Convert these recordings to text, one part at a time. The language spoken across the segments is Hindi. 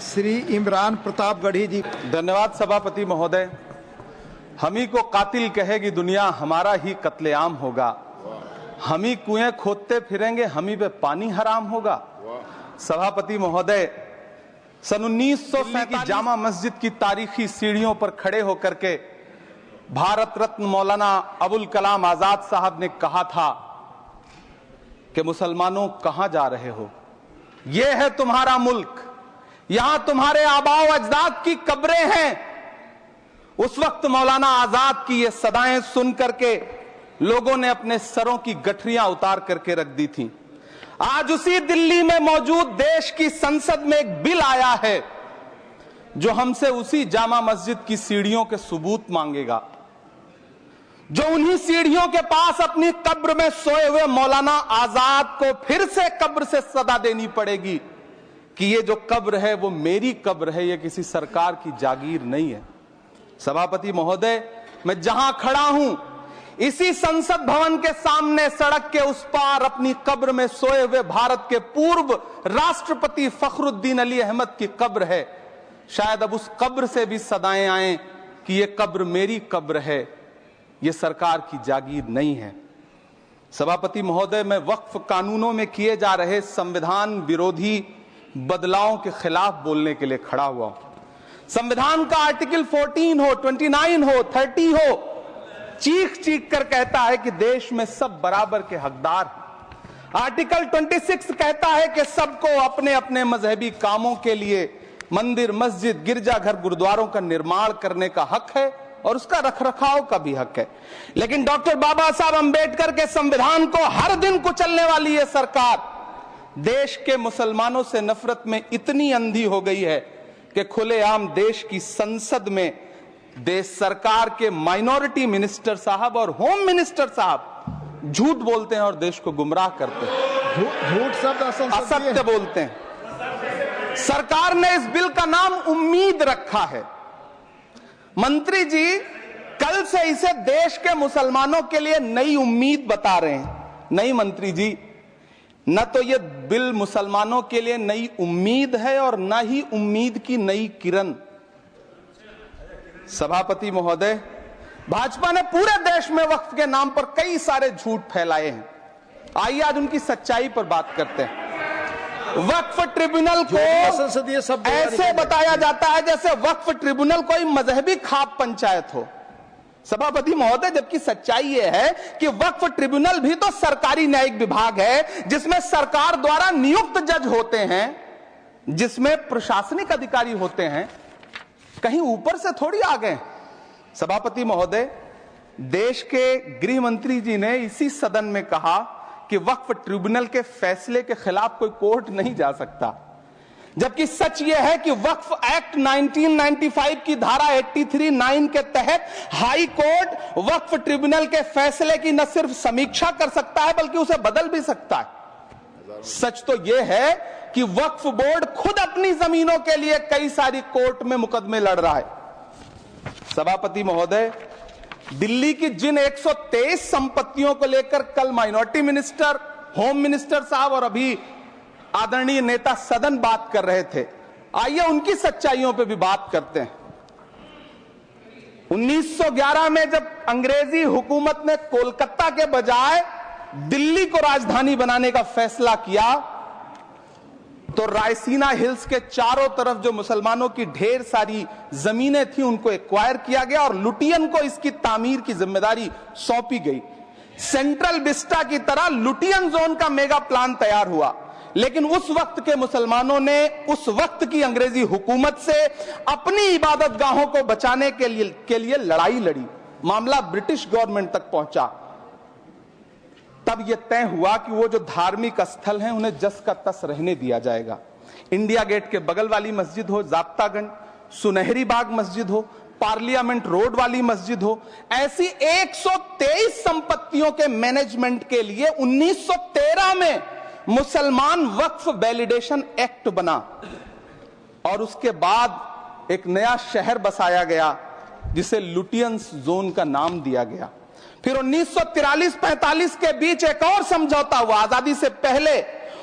श्री इमरान प्रतापगढ़ी जी। धन्यवाद सभापति महोदय। हम ही को कातिल कहेगी दुनिया, हमारा ही कत्लेआम होगा। हम ही कुएं खोदते फिरेंगे, हम ही पे पानी हराम होगा। सभापति महोदय, सन 1947 की जामा मस्जिद की तारीखी सीढ़ियों पर खड़े होकर के भारत रत्न मौलाना अबुल कलाम आजाद साहब ने कहा था कि मुसलमानों कहां जा रहे हो, यह है तुम्हारा मुल्क, यहां तुम्हारे आबाओ अजदाद की कब्रें हैं। उस वक्त मौलाना आजाद की ये सदाएं सुन करके लोगों ने अपने सरों की गठरियां उतार करके रख दी थी। आज उसी दिल्ली में मौजूद देश की संसद में एक बिल आया है जो हमसे उसी जामा मस्जिद की सीढ़ियों के सबूत मांगेगा, जो उन्हीं सीढ़ियों के पास अपनी कब्र में सोए हुए मौलाना आजाद को फिर से कब्र से सदा देनी पड़ेगी कि ये जो कब्र है वो मेरी कब्र है, ये किसी सरकार की जागीर नहीं है। सभापति महोदय, मैं जहां खड़ा हूं इसी संसद भवन के सामने सड़क के उस पार अपनी कब्र में सोए हुए भारत के पूर्व राष्ट्रपति फखरुद्दीन अली अहमद की कब्र है। शायद अब उस कब्र से भी सदाएं आए कि ये कब्र मेरी कब्र है, ये सरकार की जागीर नहीं है। सभापति महोदय, मैं वक्फ कानूनों में किए जा रहे संविधान विरोधी बदलावों के खिलाफ बोलने के लिए खड़ा हुआ हूं। संविधान का आर्टिकल 14 हो, 29 हो, 30 हो, चीख चीख कर कहता है कि देश में सब बराबर के हकदार हैं। आर्टिकल 26 कहता है कि सबको अपने अपने मजहबी कामों के लिए मंदिर, मस्जिद, गिरजाघर, गुरुद्वारों का निर्माण करने का हक है और उसका रखरखाव का भी हक है। लेकिन डॉक्टर बाबा साहब अंबेडकर के संविधान को हर दिन कुचलने वाली यह सरकार देश के मुसलमानों से नफरत में इतनी अंधी हो गई है कि खुलेआम देश की संसद में देश सरकार के माइनॉरिटी मिनिस्टर साहब और होम मिनिस्टर साहब झूठ बोलते हैं और देश को गुमराह करते हैं। झूठ शब्द असत्य बोलते हैं। सरकार ने इस बिल का नाम उम्मीद रखा है। मंत्री जी कल से इसे देश के मुसलमानों के लिए नई उम्मीद बता रहे हैं। नहीं मंत्री जी, न तो यह बिल मुसलमानों के लिए नई उम्मीद है और न ही उम्मीद की नई किरण। सभापति महोदय, भाजपा ने पूरे देश में वक्फ के नाम पर कई सारे झूठ फैलाए हैं। आइए आज उनकी सच्चाई पर बात करते हैं। वक्फ ट्रिब्यूनल को ऐसे बताया जाता है जैसे वक्फ ट्रिब्यूनल कोई मजहबी खाप पंचायत हो। सभापति महोदय, जबकि सच्चाई यह है कि वक्फ ट्रिब्यूनल भी तो सरकारी न्यायिक विभाग है जिसमें सरकार द्वारा नियुक्त जज होते हैं, जिसमें प्रशासनिक अधिकारी होते हैं, कहीं ऊपर से थोड़ी आ गए। सभापति महोदय, देश के गृह मंत्री जी ने इसी सदन में कहा कि वक्फ ट्रिब्यूनल के फैसले के खिलाफ कोई कोर्ट नहीं जा सकता, जबकि सच यह है कि वक्फ एक्ट 1995 की धारा 83(9) के तहत हाई कोर्ट वक्फ ट्रिब्यूनल के फैसले की न सिर्फ समीक्षा कर सकता है बल्कि उसे बदल भी सकता है। सच तो यह है कि वक्फ बोर्ड खुद अपनी जमीनों के लिए कई सारी कोर्ट में मुकदमे लड़ रहा है। सभापति महोदय, दिल्ली की जिन 123 संपत्तियों को लेकर कल माइनॉरिटी मिनिस्टर, होम मिनिस्टर साहब और अभी आदरणीय नेता सदन बात कर रहे थे, आइए उनकी सच्चाइयों पे भी बात करते हैं। 1911 में जब अंग्रेजी हुकूमत ने कोलकाता के बजाय दिल्ली को राजधानी बनाने का फैसला किया तो रायसीना हिल्स के चारों तरफ जो मुसलमानों की ढेर सारी जमीनें थी उनको एक्वायर किया गया और लुटियन को इसकी तामीर की जिम्मेदारी सौंपी गई। सेंट्रल विस्टा की तरह लुटियन जोन का मेगा प्लान तैयार हुआ, लेकिन उस वक्त के मुसलमानों ने उस वक्त की अंग्रेजी हुकूमत से अपनी इबादत गाहों को बचाने के लिए लड़ाई लड़ी। मामला ब्रिटिश गवर्नमेंट तक पहुंचा। तब यह तय हुआ कि वो जो धार्मिक स्थल हैं उन्हें जस का तस रहने दिया जाएगा। इंडिया गेट के बगल वाली मस्जिद हो, जाप्तागंज, सुनहरी बाग मस्जिद हो, पार्लियामेंट रोड वाली मस्जिद हो, ऐसी 123 संपत्तियों के मैनेजमेंट के लिए 1913 में मुसलमान वक्फ वैलिडेशन एक्ट बना और उसके बाद एक नया शहर बसाया गया जिसे लुटियंस जोन का नाम दिया गया। फिर 1943-45 के बीच एक और समझौता हुआ आजादी से पहले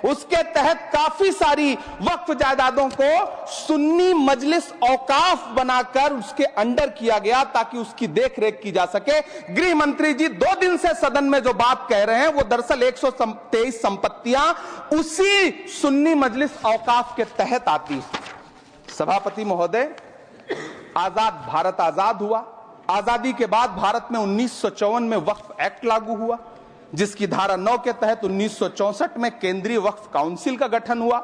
उसके तहत काफी सारी वक्फ जायदादों को सुन्नी मजलिस औकाफ बनाकर उसके अंडर किया गया ताकि उसकी देखरेख की जा सके। गृह मंत्री जी 2 दिन से सदन में जो बात कह रहे हैं वो दरअसल 123 संपत्तियां उसी सुन्नी मजलिस औकाफ के तहत आती है। सभापति महोदय, आजाद भारत आजाद हुआ। आजादी के बाद भारत में 1954 में वक्फ एक्ट लागू हुआ, जिसकी धारा 9 के तहत 1964 में केंद्रीय वक्फ काउंसिल का गठन हुआ।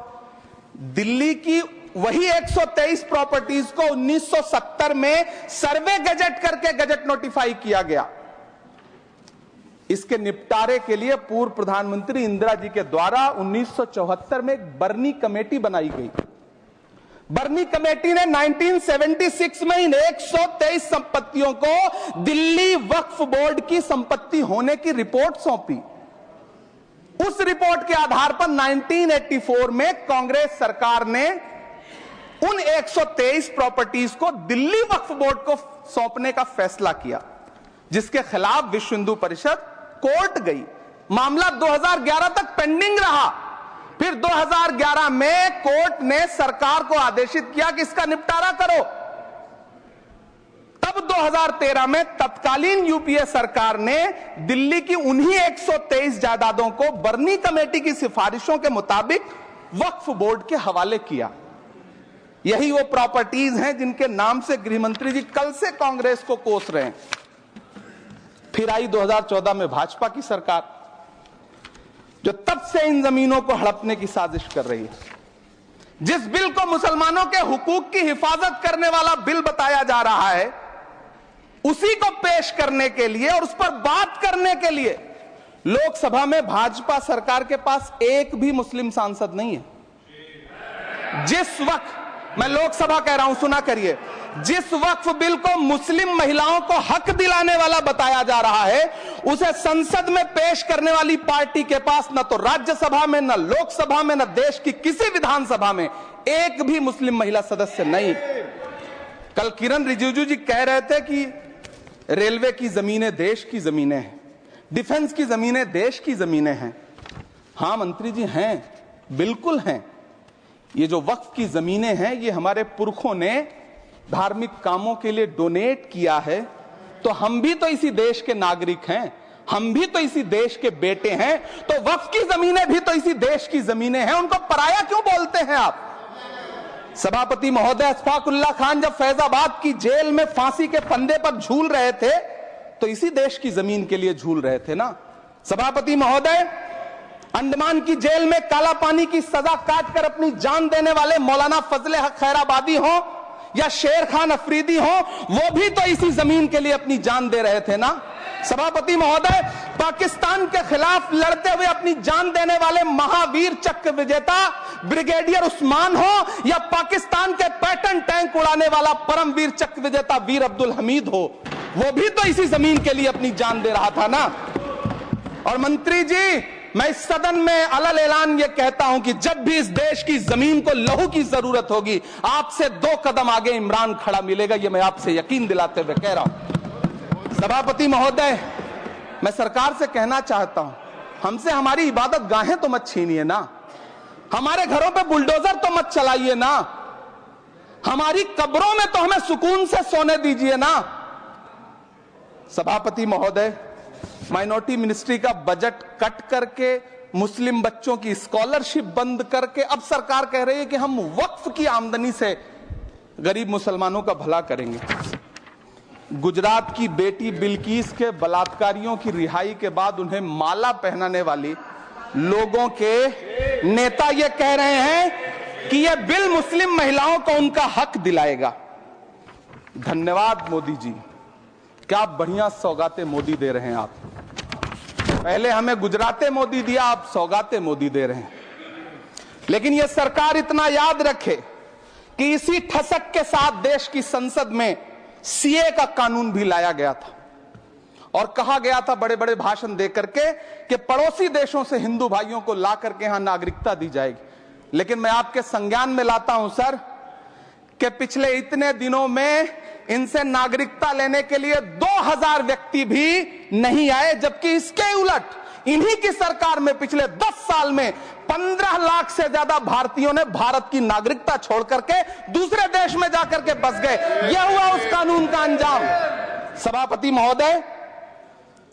दिल्ली की वही 123 प्रॉपर्टीज को 1970 में सर्वे गजट करके गजट नोटिफाई किया गया। इसके निपटारे के लिए पूर्व प्रधानमंत्री इंदिरा जी के द्वारा 1974 में एक बर्नी कमेटी बनाई गई। बर्नी कमेटी ने 1976 में इन 123 संपत्तियों को दिल्ली वक्फ बोर्ड की संपत्ति होने की रिपोर्ट सौंपी। उस रिपोर्ट के आधार पर 1984 में कांग्रेस सरकार ने उन 123 प्रॉपर्टीज को दिल्ली वक्फ बोर्ड को सौंपने का फैसला किया, जिसके खिलाफ विश्व हिंदू परिषद कोर्ट गई। मामला 2011 तक पेंडिंग रहा। फिर 2011 में कोर्ट ने सरकार को आदेशित किया कि इसका निपटारा करो। तब 2013 में तत्कालीन यूपीए सरकार ने दिल्ली की उन्हीं 123 जायदादों को बर्नी कमेटी की सिफारिशों के मुताबिक वक्फ बोर्ड के हवाले किया। यही वो प्रॉपर्टीज हैं जिनके नाम से गृह मंत्री जी कल से कांग्रेस को कोस रहे हैं। फिर आई 2014 में भाजपा की सरकार, जो तब से इन जमीनों को हड़पने की साजिश कर रही है। जिस बिल को मुसलमानों के हुकूक की हिफाजत करने वाला बिल बताया जा रहा है, उसी को पेश करने के लिए और उस पर बात करने के लिए लोकसभा में भाजपा सरकार के पास एक भी मुस्लिम सांसद नहीं है। जिस वक्त मैं लोकसभा कह रहा हूं, सुना करिए, जिस वक्फ बिल को मुस्लिम महिलाओं को हक दिलाने वाला बताया जा रहा है, उसे संसद में पेश करने वाली पार्टी के पास न तो राज्यसभा में, न लोकसभा में, न देश की किसी विधानसभा में एक भी मुस्लिम महिला सदस्य नहीं। कल किरण रिजिजू जी कह रहे थे कि रेलवे की जमीनें देश की जमीनें हैं, डिफेंस की जमीनें देश की जमीनें हैं। हां मंत्री जी, हैं, बिल्कुल हैं। ये जो वक्फ की जमीनें हैं, ये हमारे पुरखों ने धार्मिक कामों के लिए डोनेट किया है। तो हम भी तो इसी देश के नागरिक हैं, हम भी तो इसी देश के बेटे हैं। तो वक्फ की जमीनें भी तो इसी देश की जमीनें हैं, उनको पराया क्यों बोलते हैं आप? सभापति महोदय, अशफाकुल्लाह खान जब फैजाबाद की जेल में फांसी के फंदे पर झूल रहे थे तो इसी देश की जमीन के लिए झूल रहे थे ना। सभापति महोदय, अंडमान की जेल में काला पानी की सजा काटकर अपनी जान देने वाले मौलाना फजले हक खैराबादी हो या शेर खान अफरीदी हो, वो भी तो इसी जमीन के लिए अपनी जान दे रहे थे ना। सभापति महोदय, पाकिस्तान के खिलाफ लड़ते हुए अपनी जान देने वाले महावीर चक्र विजेता ब्रिगेडियर उस्मान हो या पाकिस्तान के पैटर्न टैंक उड़ाने वाला परमवीर चक्र विजेता वीर अब्दुल हमीद हो, वो भी तो इसी जमीन के लिए अपनी जान दे रहा था ना। और मंत्री जी, मैं इस सदन में अलल ऐलान ये कहता हूं कि जब भी इस देश की जमीन को लहू की जरूरत होगी, आपसे 2 कदम आगे इमरान खड़ा मिलेगा, ये मैं आपसे यकीन दिलाते हुए कह रहा हूं। सभापति महोदय, मैं सरकार से कहना चाहता हूं, हमसे हमारी इबादत गाहें तो मत छीनिए ना, हमारे घरों पे बुलडोजर तो मत चलाइए ना, हमारी कब्रों में तो हमें सुकून से सोने दीजिए ना। सभापति महोदय, माइनॉरिटी मिनिस्ट्री का बजट कट करके, मुस्लिम बच्चों की स्कॉलरशिप बंद करके अब सरकार कह रही है कि हम वक्फ की आमदनी से गरीब मुसलमानों का भला करेंगे। गुजरात की बेटी बिल्किस के बलात्कारियों की रिहाई के बाद उन्हें माला पहनाने वाली लोगों के नेता ये कह रहे हैं कि यह बिल मुस्लिम महिलाओं को उनका हक दिलाएगा। धन्यवाद मोदी जी, क्या बढ़िया सौगातें मोदी दे रहे हैं आप। पहले हमें गुजराते मोदी दिया, आप सौगातें मोदी दे रहे हैं। लेकिन यह सरकार इतना याद रखे कि इसी ठसक के साथ देश की संसद में सीए का कानून भी लाया गया था और कहा गया था बड़े बड़े भाषण देकर के कि पड़ोसी देशों से हिंदू भाइयों को ला करके यहां नागरिकता दी जाएगी। लेकिन मैं आपके संज्ञान में लाता हूं सर कि पिछले इतने दिनों में इनसे नागरिकता लेने के लिए 2000 व्यक्ति भी नहीं आए, जबकि इसके उलट इन्हीं की सरकार में पिछले 10 साल में 15 लाख से ज्यादा भारतीयों ने भारत की नागरिकता छोड़ करके दूसरे देश में जाकर के बस गए। यह हुआ उस कानून का अंजाम। सभापति महोदय,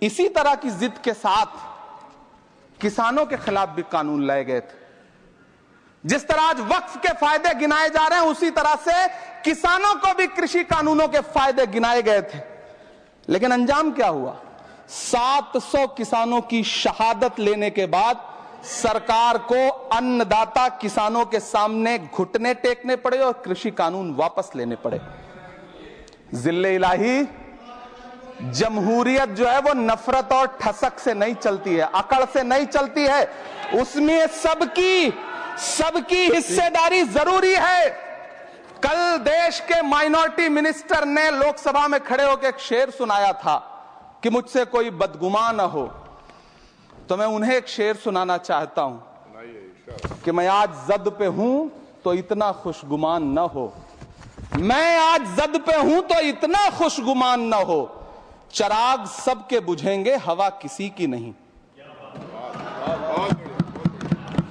इसी तरह की जिद के साथ किसानों के खिलाफ भी कानून लाए गए थे। जिस तरह आज वक्फ के फायदे गिनाए जा रहे हैं, उसी तरह से किसानों को भी कृषि कानूनों के फायदे गिनाए गए थे। लेकिन अंजाम क्या हुआ? 700 किसानों की शहादत लेने के बाद सरकार को अन्नदाता किसानों के सामने घुटने टेकने पड़े और कृषि कानून वापस लेने पड़े। जिल्ले इलाही, जमहूरियत जो है वो नफरत और ठसक से नहीं चलती है, अकड़ से नहीं चलती है। उसमें सबकी हिस्सेदारी जरूरी है। कल देश के माइनॉरिटी मिनिस्टर ने लोकसभा में खड़े होकर एक शेर सुनाया था कि मुझसे कोई बदगुमान न हो, तो मैं उन्हें एक शेर सुनाना चाहता हूं कि मैं आज जद पे हूं तो इतना खुशगुमान न हो, मैं आज जद पे हूं तो इतना खुशगुमान न हो, चराग सबके बुझेंगे हवा किसी की नहीं।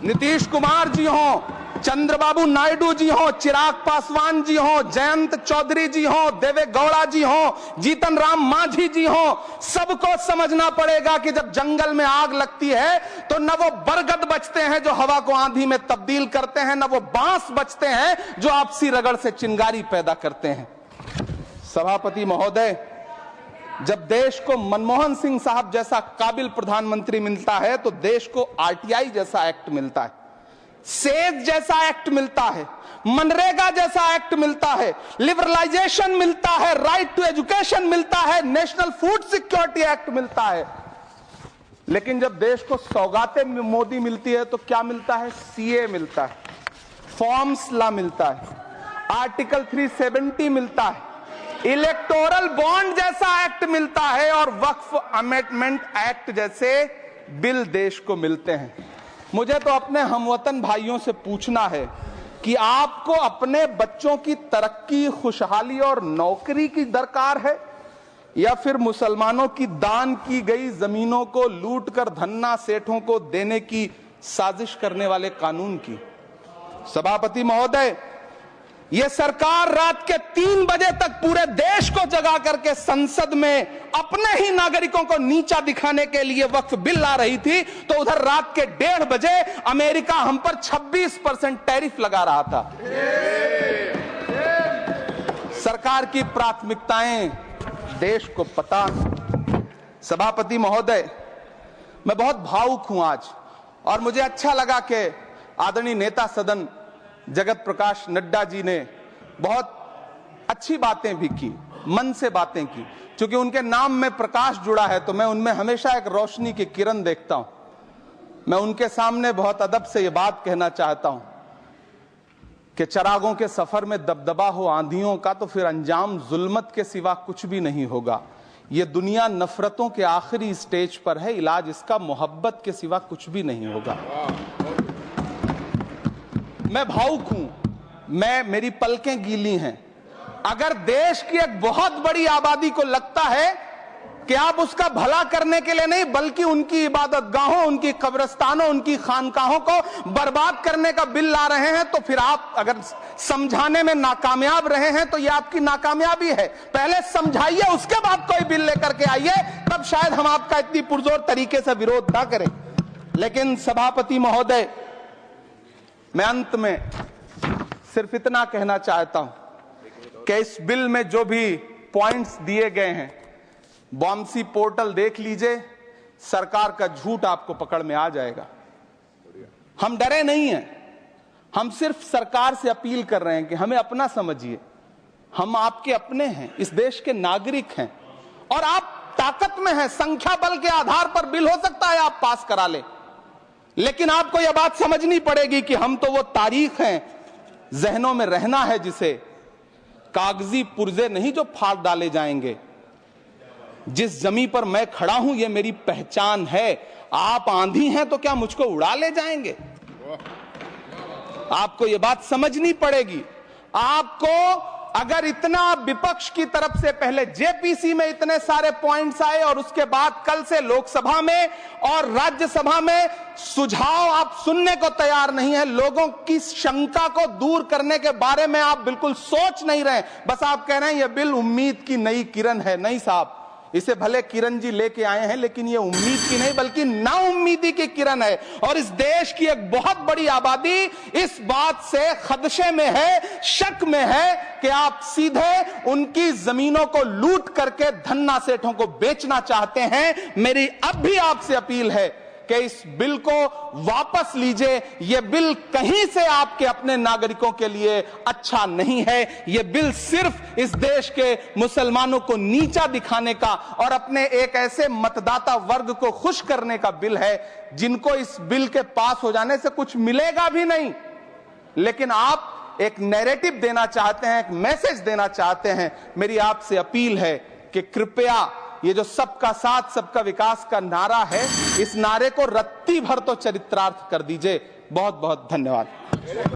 नीतीश कुमार जी हो, चंद्रबाबू नायडू जी हो, चिराग पासवान जी हो, जयंत चौधरी जी हो, देवे गौड़ा जी हो, जीतन राम मांझी जी हो, सबको समझना पड़ेगा कि जब जंगल में आग लगती है तो न वो बरगद बचते हैं जो हवा को आंधी में तब्दील करते हैं, न वो बांस बचते हैं जो आपसी रगड़ से चिंगारी पैदा करते हैं। सभापति महोदय, जब देश को मनमोहन सिंह साहब जैसा काबिल प्रधानमंत्री मिलता है तो देश को आरटीआई जैसा एक्ट मिलता है, सेज जैसा एक्ट मिलता है, मनरेगा जैसा एक्ट मिलता है, लिबरलाइजेशन मिलता है, राइट टू एजुकेशन मिलता है, नेशनल फूड सिक्योरिटी एक्ट मिलता है। लेकिन जब देश को सौगातें मोदी मिलती है तो क्या मिलता है? सीए मिलता है, फॉर्म्स लॉ मिलता है, आर्टिकल 370 मिलता है, इलेक्टोरल बॉन्ड जैसा एक्ट मिलता है और वक्फ अमेंडमेंट एक्ट जैसे बिल देश को मिलते हैं। मुझे तो अपने हमवतन भाइयों से पूछना है कि आपको अपने बच्चों की तरक्की, खुशहाली और नौकरी की दरकार है या फिर मुसलमानों की दान की गई जमीनों को लूटकर धन्ना सेठों को देने की साजिश करने वाले कानून की? सभापति महोदय, यह सरकार रात के 3 बजे तक पूरे देश को जगा करके संसद में अपने ही नागरिकों को नीचा दिखाने के लिए वक्फ बिल ला रही थी, तो उधर रात के 1:30 बजे अमेरिका हम पर 26% टैरिफ लगा रहा था। सरकार की प्राथमिकताएं देश को पता। सभापति महोदय, मैं बहुत भावुक हूं आज, और मुझे अच्छा लगा कि आदरणीय नेता सदन जगत प्रकाश नड्डा जी ने बहुत अच्छी बातें भी की, मन से बातें की। क्योंकि उनके नाम में प्रकाश जुड़ा है तो मैं उनमें हमेशा एक रोशनी की किरण देखता हूं। मैं उनके सामने बहुत अदब से यह बात कहना चाहता हूं कि चिरागों के सफर में दबदबा हो आंधियों का तो फिर अंजाम जुल्मत के सिवा कुछ भी नहीं होगा। यह दुनिया नफरतों के आखिरी स्टेज पर है, इलाज इसका मोहब्बत के सिवा कुछ भी नहीं होगा। मैं भावुक हूं, मेरी पलकें गीली हैं। अगर देश की एक बहुत बड़ी आबादी को लगता है कि आप उसका भला करने के लिए नहीं बल्कि उनकी इबादतगाहों, उनकी कब्रिस्तानों, उनकी खानकाहों को बर्बाद करने का बिल ला रहे हैं, तो फिर आप अगर समझाने में नाकामयाब रहे हैं तो यह आपकी नाकामयाबी है। पहले समझाइए, उसके बाद कोई बिल लेकर के आइए, तब शायद हम आपका इतनी पुरजोर तरीके से विरोध ना करें। लेकिन सभापति महोदय, मैं अंत में सिर्फ इतना कहना चाहता हूं कि इस बिल में जो भी पॉइंट्स दिए गए हैं, बॉम्सी पोर्टल देख लीजिए, सरकार का झूठ आपको पकड़ में आ जाएगा। हम डरे नहीं हैं, हम सिर्फ सरकार से अपील कर रहे हैं कि हमें अपना समझिए। हम आपके अपने हैं, इस देश के नागरिक हैं और आप ताकत में हैं। संख्या बल के आधार पर बिल हो सकता है आप पास करा ले, लेकिन आपको यह बात समझनी पड़ेगी कि हम तो वो तारीख हैं, जहनों में रहना है जिसे, कागजी पुर्जे नहीं जो फाड़ डाले जाएंगे। जिस जमीन पर मैं खड़ा हूं ये मेरी पहचान है। आप आंधी हैं तो क्या मुझको उड़ा ले जाएंगे? आपको यह बात समझनी पड़ेगी। आपको अगर इतना विपक्ष की तरफ से पहले जेपीसी में इतने सारे पॉइंट्स आए और उसके बाद कल से लोकसभा में और राज्यसभा में सुझाव आप सुनने को तैयार नहीं है, लोगों की शंका को दूर करने के बारे में आप बिल्कुल सोच नहीं रहे, बस आप कह रहे हैं यह बिल उम्मीद की नई किरण है। नहीं साहब, इसे भले किरण जी लेके आए हैं, लेकिन ये उम्मीद की नहीं बल्कि नाउम्मीदी की किरण है। और इस देश की एक बहुत बड़ी आबादी इस बात से खदशे में है, शक में है कि आप सीधे उनकी जमीनों को लूट करके धन्ना सेठों को बेचना चाहते हैं। मेरी अब भी आपसे अपील है कि इस बिल को वापस लीजिए। यह बिल कहीं से आपके अपने नागरिकों के लिए अच्छा नहीं है। यह बिल सिर्फ इस देश के मुसलमानों को नीचा दिखाने का और अपने एक ऐसे मतदाता वर्ग को खुश करने का बिल है जिनको इस बिल के पास हो जाने से कुछ मिलेगा भी नहीं। लेकिन आप एक नैरेटिव देना चाहते हैं, एक मैसेज देना चाहते हैं। मेरी आपसे अपील है कि कृपया ये जो सबका साथ सबका विकास का नारा है, इस नारे को रत्ती भर तो चरित्रार्थ कर दीजिए। बहुत बहुत धन्यवाद।